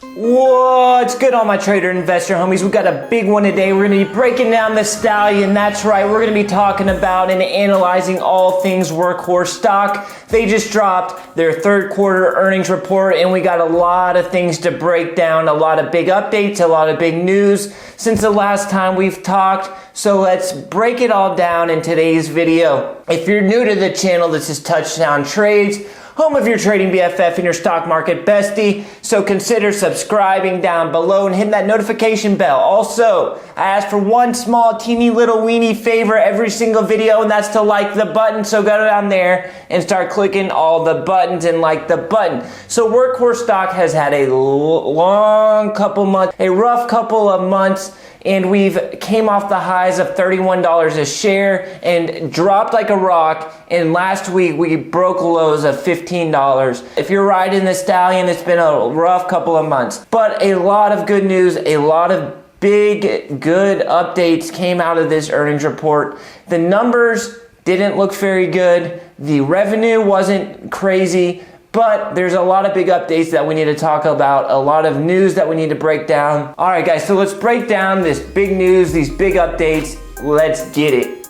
What's good, all my trader and investor homies? We got a big one today. We're going to be breaking down the stallion. That's right, we're going to be talking about and analyzing all things Workhorse stock. They just dropped their third quarter earnings report, and we got a lot of things to break down, a lot of big updates, a lot of big news since the last time we've talked. So let's break it all down in today's video. If you're new to the channel, this is Touchdown Trades, home of your trading BFF and your stock market bestie. So consider subscribing down below and hitting that notification bell. Also, I ask for one small teeny little weeny favor every single video, and that's to like the button. So go down there and start clicking all the buttons and like the button. So Workhorse stock has had a long couple months, a rough couple of months, and we've came off the highs of $31 a share and dropped like a rock. And last week we broke lows of $15. If you're riding the stallion, it's been a rough couple of months, but a lot of good news, a lot of big good updates came out of this earnings report. The numbers didn't look very good. The revenue wasn't crazy. But there's a lot of big updates that we need to talk about, a lot of news that we need to break down. All right, guys, so let's break down this big news, these big updates. Let's get it.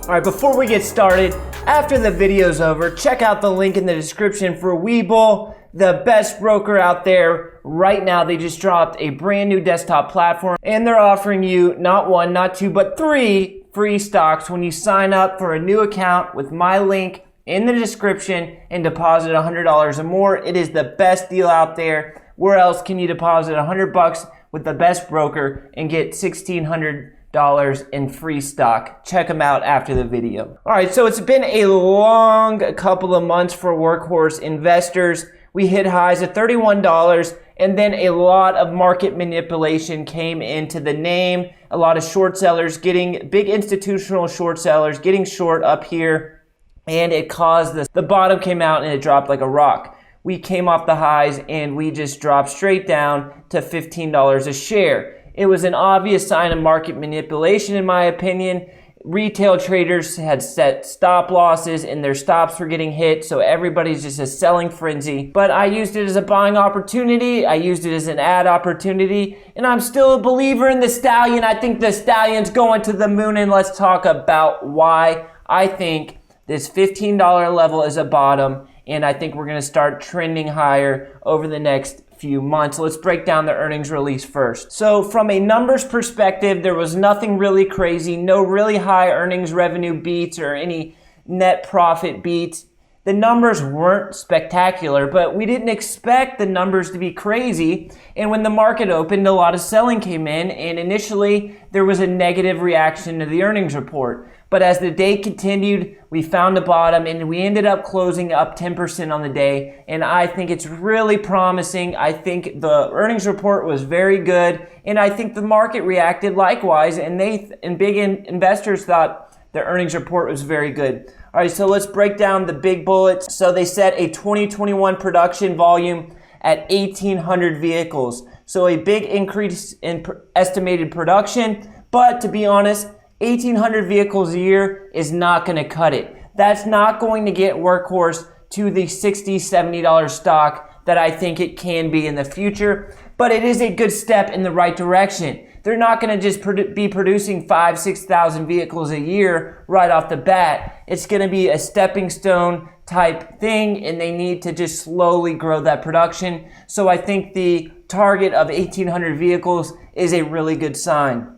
All right, before we get started, after the video's over, check out the link in the description for Webull, the best broker out there. Right now, they just dropped a brand new desktop platform, and they're offering you not one, not two, but 3 free stocks when you sign up for a new account with my link in the description and deposit $100 or more. It is the best deal out there. Where else can you deposit $100 with the best broker and get $1,600 in free stock? Check them out after the video. All right, so it's been a long couple of months for Workhorse investors. We hit highs at $31, and then a lot of market manipulation came into the name. A lot of short sellers getting, big institutional short sellers getting short up here, and it caused this. The bottom came out and it dropped like a rock. We came off the highs and we just dropped straight down to $15 a share. It was an obvious sign of market manipulation, in my opinion. Retail traders had set stop losses and their stops were getting hit, so everybody's just a selling frenzy. But I used it as a buying opportunity, I used it as an ad opportunity, and I'm still a believer in the stallion. I think the stallion's going to the moon, and let's talk about why I think this $15 level is a bottom, and I think we're going to start trending higher over the next few months. Let's break down the earnings release first. So from a numbers perspective, there was nothing really crazy, no really high earnings revenue beats or any net profit beats. The numbers weren't spectacular, but we didn't expect the numbers to be crazy. And when the market opened, a lot of selling came in, and initially there was a negative reaction to the earnings report. But as the day continued, we found a bottom and we ended up closing up 10% on the day. And I think it's really promising. I think the earnings report was very good. And I think the market reacted likewise. And big investors thought the earnings report was very good. All right, so let's break down the big bullets. So they set a 2021 production volume at 1,800 vehicles. So a big increase in estimated production. But to be honest, 1,800 vehicles a year is not going to cut it. That's not going to get Workhorse to the $60, $70 stock that I think it can be in the future, but it is a good step in the right direction. They're not going to just be producing 5,000, 6,000 vehicles a year right off the bat. It's going to be a stepping stone type thing, and they need to just slowly grow that production. So I think the target of 1,800 vehicles is a really good sign.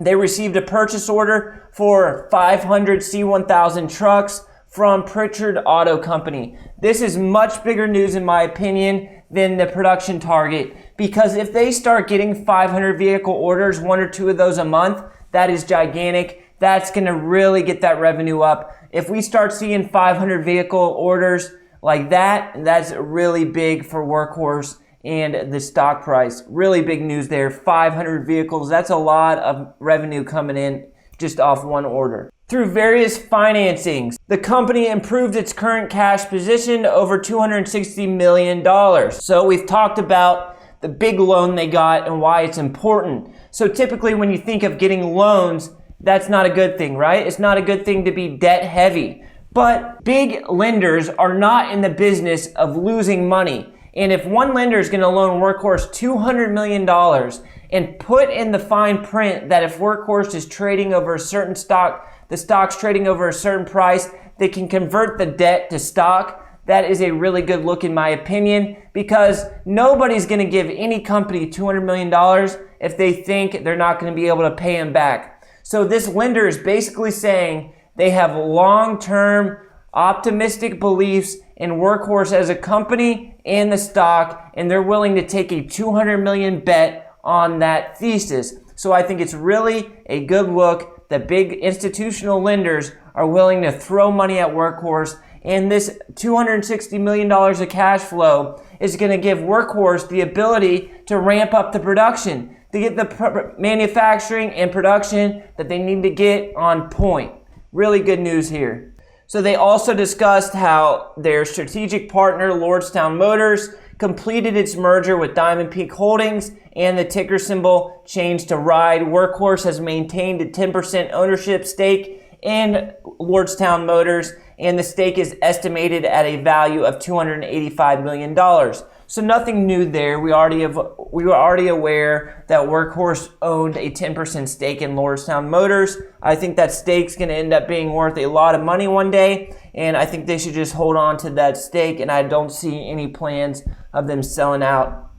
They received a purchase order for 500 C1000 trucks from Pritchard Auto Company. This is much bigger news, in my opinion, than the production target, because if they start getting 500 vehicle orders, 1 or 2 of those a month, that is gigantic. That's going to really get that revenue up. If we start seeing 500 vehicle orders like that, that's really big for Workhorse and the stock price. Really big news there. 500 vehicles, that's a lot of revenue coming in just off one order. Through various financings, the company improved its current cash position to over $260 million. So we've talked about the big loan they got and why it's important. So typically when you think of getting loans, that's not a good thing, right? It's not a good thing to be debt heavy. But big lenders are not in the business of losing money. And if one lender is going to loan Workhorse $200 million and put in the fine print that if Workhorse is trading over a certain stock, the stock's trading over a certain price, they can convert the debt to stock, that is a really good look in my opinion, because nobody's going to give any company $200 million if they think they're not going to be able to pay them back. So this lender is basically saying they have long-term optimistic beliefs in Workhorse as a company and the stock, and they're willing to take a $200 million bet on that thesis. So I think it's really a good look that big institutional lenders are willing to throw money at Workhorse, and this $260 million of cash flow is going to give Workhorse the ability to ramp up the production, to get the manufacturing and production that they need to get on point. Really good news here. So they also discussed how their strategic partner, Lordstown Motors, completed its merger with Diamond Peak Holdings and the ticker symbol changed to RIDE. Workhorse has maintained a 10% ownership stake in Lordstown Motors, and the stake is estimated at a value of $285 million. So nothing new there. We were already aware that Workhorse owned a 10% stake in Lordstown Motors. I think that stake's going to end up being worth a lot of money one day, and I think they should just hold on to that stake, and I don't see any plans of them selling out.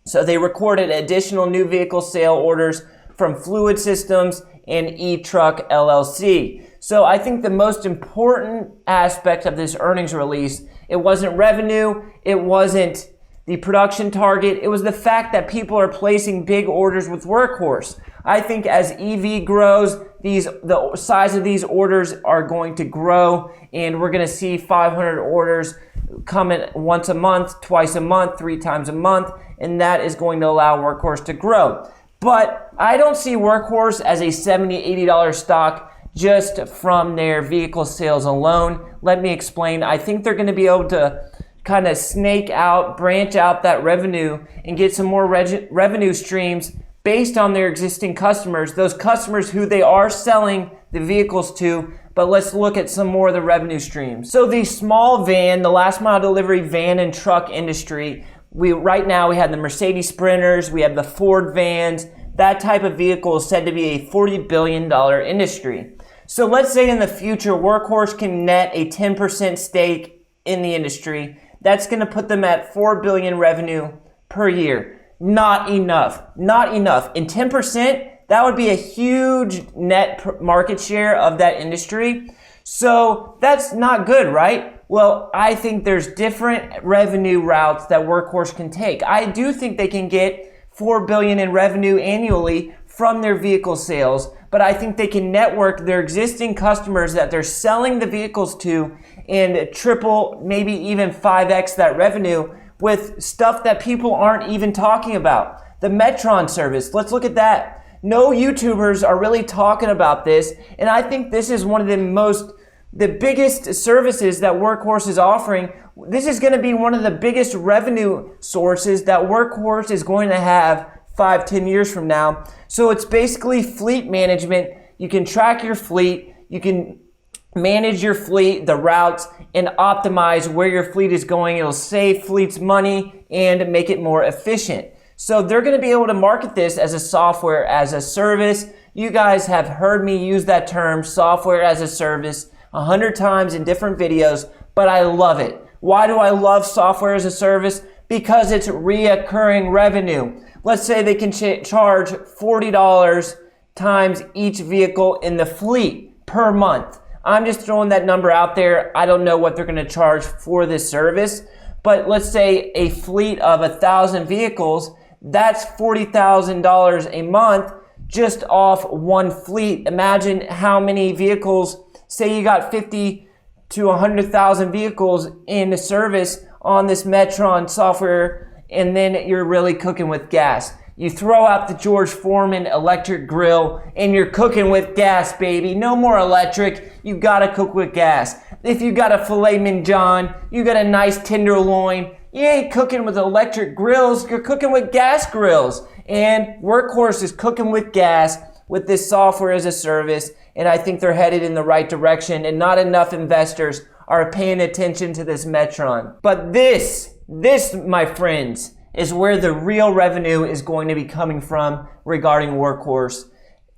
So they recorded additional new vehicle sale orders from Fluid Systems and E-Truck LLC. So I think the most important aspect of this earnings release, it wasn't revenue, it wasn't the production target, it was the fact that people are placing big orders with Workhorse. I think as EV grows, the size of these orders are going to grow, and we're going to see 500 orders coming once a month, twice a month, 3 times a month, and that is going to allow Workhorse to grow. But I don't see Workhorse as a $70, $80 stock just from their vehicle sales alone. Let me explain. I think they're going to be able to kind of snake out, branch out that revenue and get some more revenue streams based on their existing customers, those customers who they are selling the vehicles to. But let's look at some more of the revenue streams. So the small van, the last mile delivery van and truck industry, right now we have the Mercedes Sprinters, we have the Ford vans. That type of vehicle is said to be a $40 billion industry. So let's say in the future, Workhorse can net a 10% stake in the industry. That's going to put them at $4 billion revenue per year. Not enough. Not enough. And 10%, that would be a huge net market share of that industry. So that's not good, right? Well, I think there's different revenue routes that Workhorse can take. I do think they can get $4 billion in revenue annually from their vehicle sales, but I think they can network their existing customers that they're selling the vehicles to and triple, maybe even 5x that revenue with stuff that people aren't even talking about. The Metron service, let's look at that. No YouTubers are really talking about this, and I think this is one of the biggest services that Workhorse is offering. This is going to be one of the biggest revenue sources that Workhorse is going to have 5-10 years from now. So it's basically fleet management. You can track your fleet, you can manage your fleet, the routes, and optimize where your fleet is going. It'll save fleets money and make it more efficient. So they're going to be able to market this as a software as a service. You guys have heard me use that term, software as a service, 100 times in different videos, but I love it. Why do I love software as a service? Because it's reoccurring revenue. Let's say they can charge $40 times each vehicle in the fleet per month. I'm just throwing that number out there. I don't know what they're going to charge for this service, but let's say a fleet of 1,000 vehicles, that's $40,000 a month just off one fleet. Imagine how many vehicles, say you got 50 to 100,000 vehicles in the service on this Metron software, and then you're really cooking with gas. You throw out the George Foreman electric grill and you're cooking with gas, baby. No more electric. You gotta cook with gas. If you got a filet mignon, you got a nice tenderloin, you ain't cooking with electric grills, you're cooking with gas grills. And Workhorse is cooking with gas with this software as a service, and I think they're headed in the right direction, and not enough investors are paying attention to this Metron. But this, my friends, is where the real revenue is going to be coming from regarding Workhorse.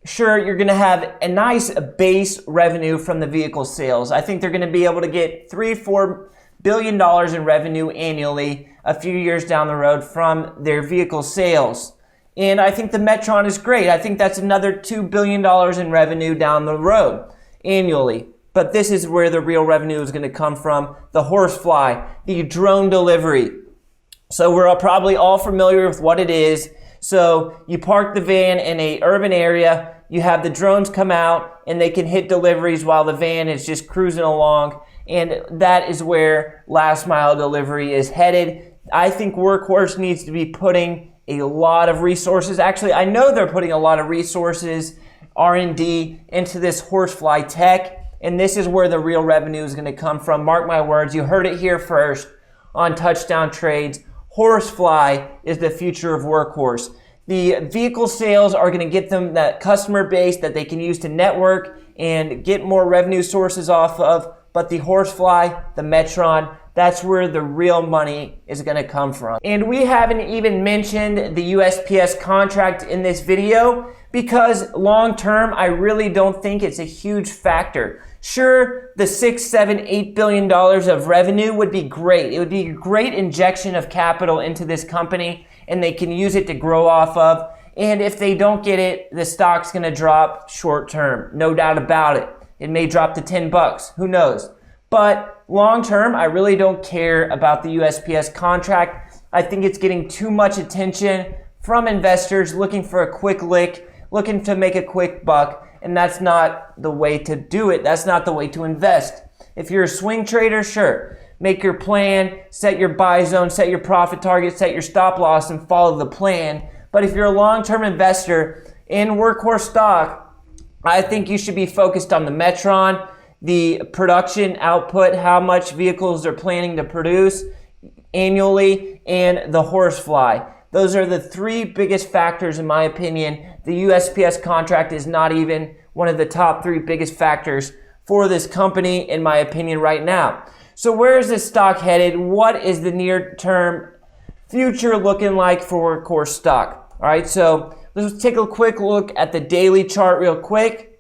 Sure, you're going to have a nice base revenue from the vehicle sales. I think they're going to be able to get $3-4 billion in revenue annually a few years down the road from their vehicle sales. And I think the Metron is great. I think that's another $2 billion in revenue down the road annually. But this is where the real revenue is going to come from. The Horsefly, the drone delivery. So we're probably all familiar with what it is. So you park the van in an urban area, you have the drones come out and they can hit deliveries while the van is just cruising along. And that is where last mile delivery is headed. I think Workhorse needs to be putting a lot of resources. Actually, I know they're putting a lot of resources, R&D, into this Horsefly tech. And this is where the real revenue is going to come from. Mark my words, you heard it here first on Touchdown Trades. Horsefly is the future of Workhorse. The vehicle sales are going to get them that customer base that they can use to network and get more revenue sources off of. But the Horsefly, the Metron, that's where the real money is going to come from. And we haven't even mentioned the USPS contract in this video because long term, I really don't think it's a huge factor. Sure, the $6, $7, $8 billion of revenue would be great. It would be a great injection of capital into this company, and they can use it to grow off of. And if they don't get it, the stock's going to drop short term. No doubt about it. It may drop to $10. Who knows? But long term, I really don't care about the USPS contract. I think it's getting too much attention from investors looking for a quick lick, looking to make a quick buck. And that's not the way to do it. That's not the way to invest. If you're a swing trader, sure. Make your plan, set your buy zone, set your profit target, set your stop loss, and follow the plan. But if you're a long-term investor in Workhorse stock, I think you should be focused on the Metron, the production output, how much vehicles they're planning to produce annually, and the Horsefly. Those are the three biggest factors in my opinion. The USPS contract is not even one of the top three biggest factors for this company in my opinion right now. So where is this stock headed? What is the near-term future looking like for Workhorse stock? All right, so let's take a quick look at the daily chart real quick.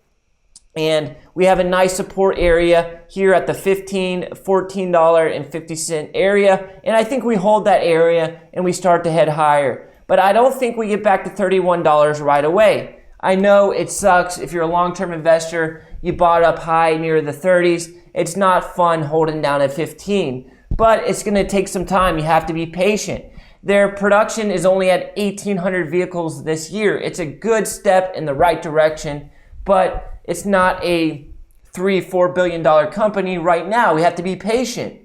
And we have a nice support area here at the $14.50 area. And I think we hold that area and we start to head higher. But I don't think we get back to $31 right away. I know it sucks if you're a long-term investor, you bought up high near the 30s. It's not fun holding down at 15, but it's going to take some time. You have to be patient. Their production is only at 1,800 vehicles this year. It's a good step in the right direction, but it's not a $3-4 billion company right now. We have to be patient.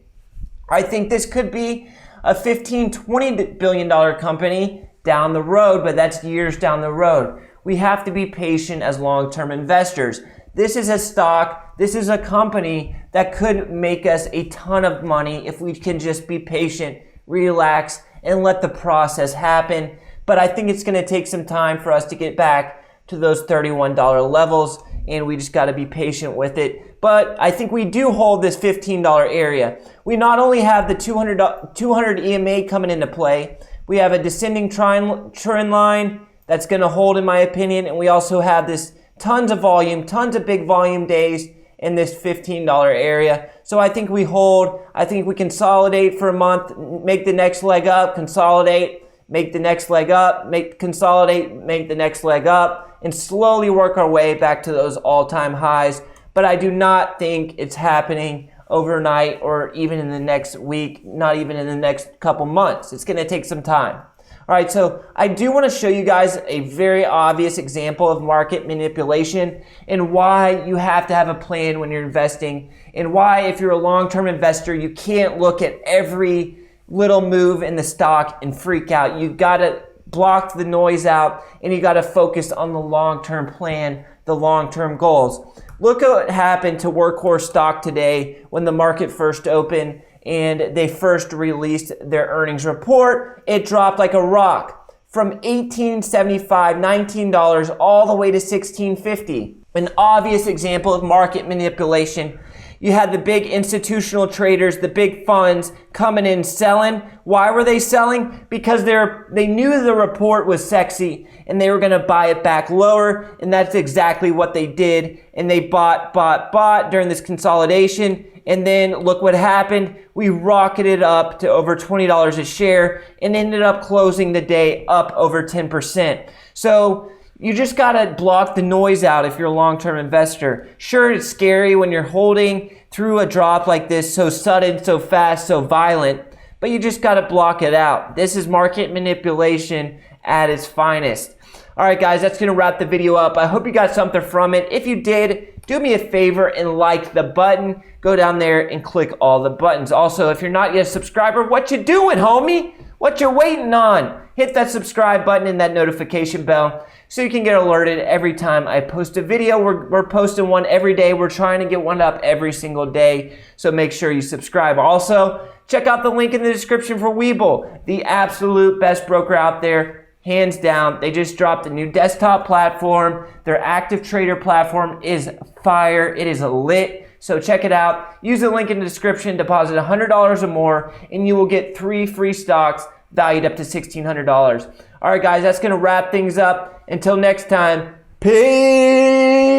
I think this could be a $15-20 billion company down the road, but that's years down the road. We have to be patient as long-term investors. This is a stock, this is a company that could make us a ton of money if we can just be patient, relax, and let the process happen. But I think it's going to take some time for us to get back to those $31 levels, and we just got to be patient with it. But I think we do hold this $15 area. We not only have the 200 EMA coming into play, we have a descending trend line that's going to hold in my opinion, and we also have this tons of volume, tons of big volume days in this $15 area. So I think we hold, I think we consolidate for a month, make the next leg up, consolidate, make the next leg up, consolidate, make the next leg up, and slowly work our way back to those all-time highs. But I do not think it's happening overnight or even in the next week, not even in the next couple months. It's going to take some time. All right, so I do want to show you guys a very obvious example of market manipulation and why you have to have a plan when you're investing, and why if you're a long-term investor, you can't look at every little move in the stock and freak out. You've got to block the noise out, and you got to focus on the long-term plan, the long-term goals. Look at what happened to Workhorse stock today when the market first opened and they first released their earnings report. It dropped like a rock from $18.75, $19 all the way to $16.50. An obvious example of market manipulation. You had the big institutional traders, the big funds coming in selling. Why were they selling? Because they knew the report was sexy and they were going to buy it back lower, and that's exactly what they did. And they bought during this consolidation, and then look what happened. We rocketed up to over $20 a share and ended up closing the day up over 10%. So you just got to block the noise out if you're a long-term investor. Sure, it's scary when you're holding through a drop like this, so sudden, so fast, so violent, but you just got to block it out. This is market manipulation at its finest. All right, guys, that's going to wrap the video up. I hope you got something from it. If you did, do me a favor and like the button. Go down there and click all the buttons. Also, if you're not yet a subscriber, what you doing, homie? What you waiting on? Hit that subscribe button and that notification bell so you can get alerted every time I post a video. We're posting one every day. We're trying to get one up every single day, so make sure you subscribe. Also, check out the link in the description for Webull, the absolute best broker out there, hands down. They just dropped a new desktop platform. Their active trader platform is fire. It is lit. So check it out. Use the link in the description, deposit $100 or more, and you will get 3 free stocks valued up to $1,600. All right, guys, that's going to wrap things up. Until next time, peace.